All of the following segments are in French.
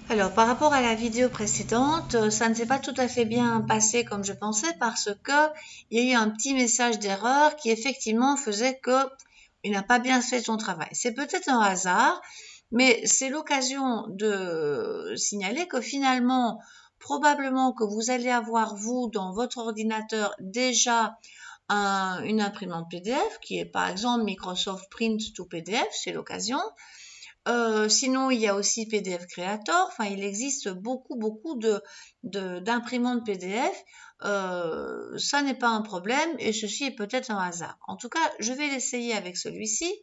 Alors, par rapport à la vidéo précédente, ça ne s'est pas tout à fait bien passé comme je pensais parce que il y a eu un petit message d'erreur qui effectivement faisait que il n'a pas bien fait son travail. C'est peut-être un hasard, mais c'est l'occasion de signaler que finalement, probablement que vous allez avoir, vous, dans votre ordinateur, déjà une imprimante PDF qui est par exemple Microsoft Print to PDF, c'est l'occasion. Sinon, il y a aussi PDF Creator. Enfin, il existe beaucoup d'imprimantes PDF. Ça n'est pas un problème et ceci est peut-être un hasard. En tout cas, je vais l'essayer avec celui-ci.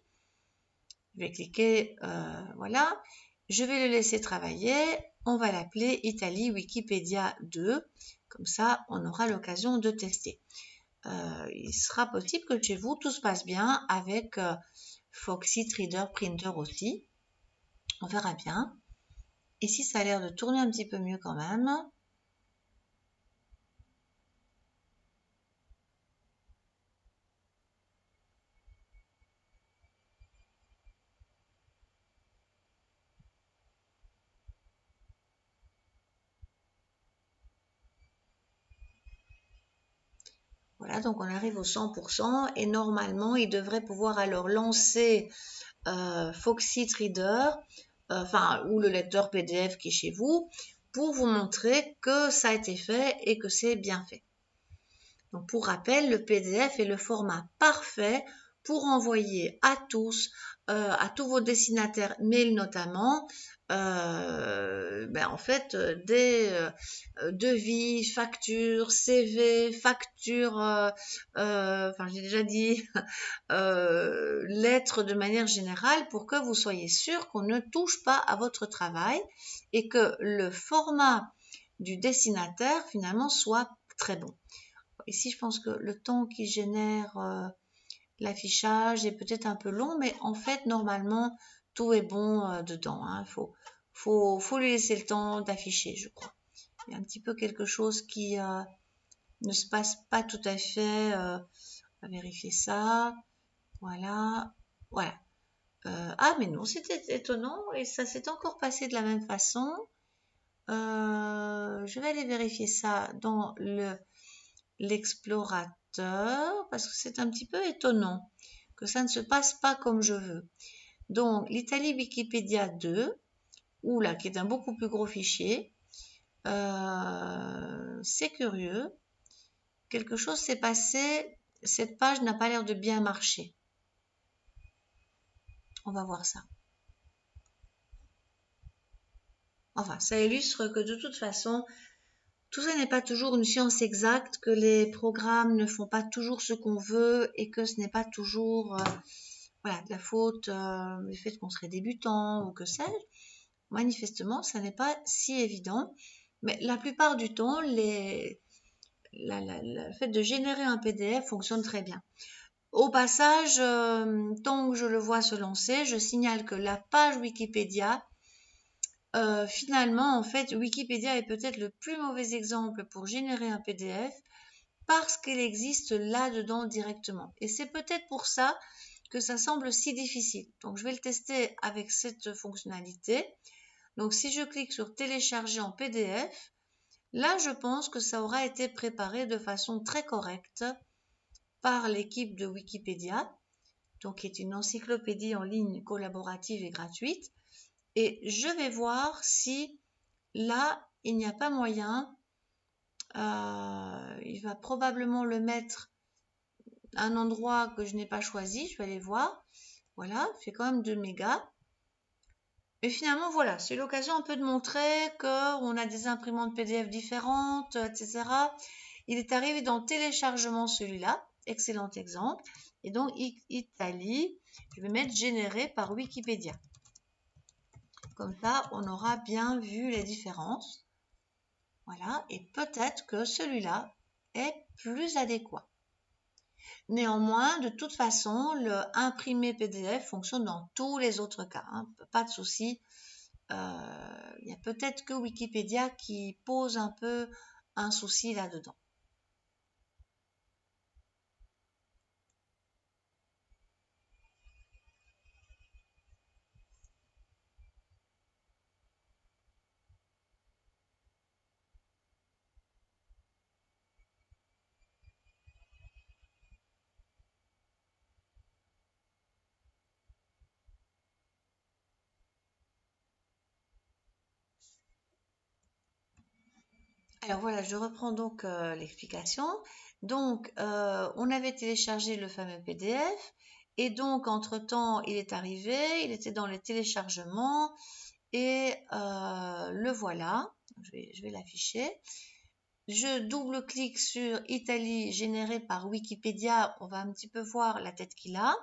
Je vais cliquer, voilà. Je vais le laisser travailler. On va l'appeler Italie Wikipédia 2. Comme ça, on aura l'occasion de tester. Il sera possible que chez vous, tout se passe bien avec Foxit Reader Printer aussi. On verra bien. Ici, ça a l'air de tourner un petit peu mieux quand même. Voilà, donc on arrive au 100% et normalement, il devrait pouvoir alors lancer Foxit Reader, ou le lecteur PDF qui est chez vous, pour vous montrer que ça a été fait et que c'est bien fait. Donc pour rappel, le PDF est le format parfait pour envoyer à tous vos destinataires mail notamment, des devis, factures, CV, factures, j'ai déjà dit, lettres de manière générale pour que vous soyez sûr qu'on ne touche pas à votre travail et que le format du destinataire finalement soit très bon. Ici, je pense que le temps qui génère l'affichage est peut-être un peu long, mais en fait, normalement, tout est bon dedans. Hein. Faut lui laisser le temps d'afficher, je crois. Il y a un petit peu quelque chose qui ne se passe pas tout à fait. On va vérifier ça. Voilà. Voilà. Mais non, c'était étonnant et ça s'est encore passé de la même façon. Je vais aller vérifier ça dans l'explorateur parce que c'est un petit peu étonnant que ça ne se passe pas comme je veux. Donc, l'Italie Wikipédia 2, qui est un beaucoup plus gros fichier, c'est curieux. Quelque chose s'est passé, cette page n'a pas l'air de bien marcher. On va voir ça. Enfin, ça illustre que de toute façon, tout ça n'est pas toujours une science exacte, que les programmes ne font pas toujours ce qu'on veut et que ce n'est pas toujours de la faute du fait qu'on serait débutant ou que sais-je. Manifestement, ça n'est pas si évident. Mais la plupart du temps, le fait de générer un PDF fonctionne très bien. Au passage, tant que je le vois se lancer, je signale que la page Wikipédia, finalement, en fait, Wikipédia est peut-être le plus mauvais exemple pour générer un PDF parce qu'il existe là-dedans directement. Et c'est peut-être pour ça que ça semble si difficile. Donc, je vais le tester avec cette fonctionnalité. Donc, si je clique sur télécharger en PDF, là, je pense que ça aura été préparé de façon très correcte par l'équipe de Wikipédia, donc qui est une encyclopédie en ligne collaborative et gratuite. Et je vais voir si là, il n'y a pas moyen. Il va probablement le mettre à un endroit que je n'ai pas choisi. Je vais aller voir. Voilà, il fait quand même 2 mégas. Et finalement, voilà, c'est l'occasion un peu de montrer qu'on a des imprimantes PDF différentes, etc. Il est arrivé dans le téléchargement celui-là. Excellent exemple. Et donc, Italie, je vais mettre généré par Wikipédia. Comme ça, on aura bien vu les différences. Voilà, et peut-être que celui-là est plus adéquat. Néanmoins, de toute façon, le imprimé PDF fonctionne dans tous les autres cas. Hein, pas de souci. Il y a peut-être que Wikipédia qui pose un peu un souci là-dedans. Alors voilà, je reprends donc l'explication. Donc, on avait téléchargé le fameux PDF et donc, entre-temps, il est arrivé, il était dans les téléchargements et le voilà. Je vais l'afficher. Je double-clique sur Italie générée par Wikipédia. On va un petit peu voir la tête qu'il a.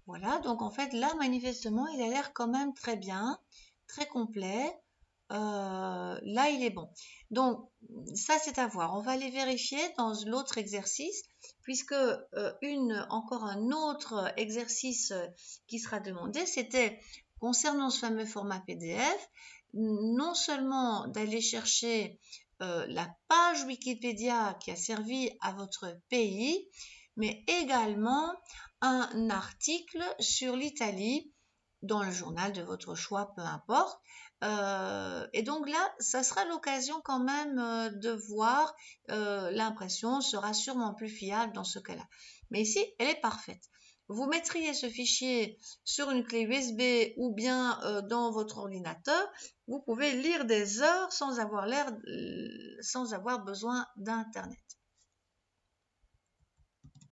Voilà, donc en fait là manifestement il a l'air quand même très bien, très complet. Là il est bon. Donc ça c'est à voir. On va aller vérifier dans l'autre exercice puisque encore un autre exercice qui sera demandé, c'était concernant ce fameux format PDF, non seulement d'aller chercher la page Wikipédia qui a servi à votre pays, mais également un article sur l'Italie dans le journal de votre choix, peu importe. Et donc là, ça sera l'occasion quand même de voir, l'impression sera sûrement plus fiable dans ce cas-là. Mais ici, elle est parfaite. Vous mettriez ce fichier sur une clé USB ou bien dans votre ordinateur, vous pouvez lire des heures sans avoir besoin d'Internet.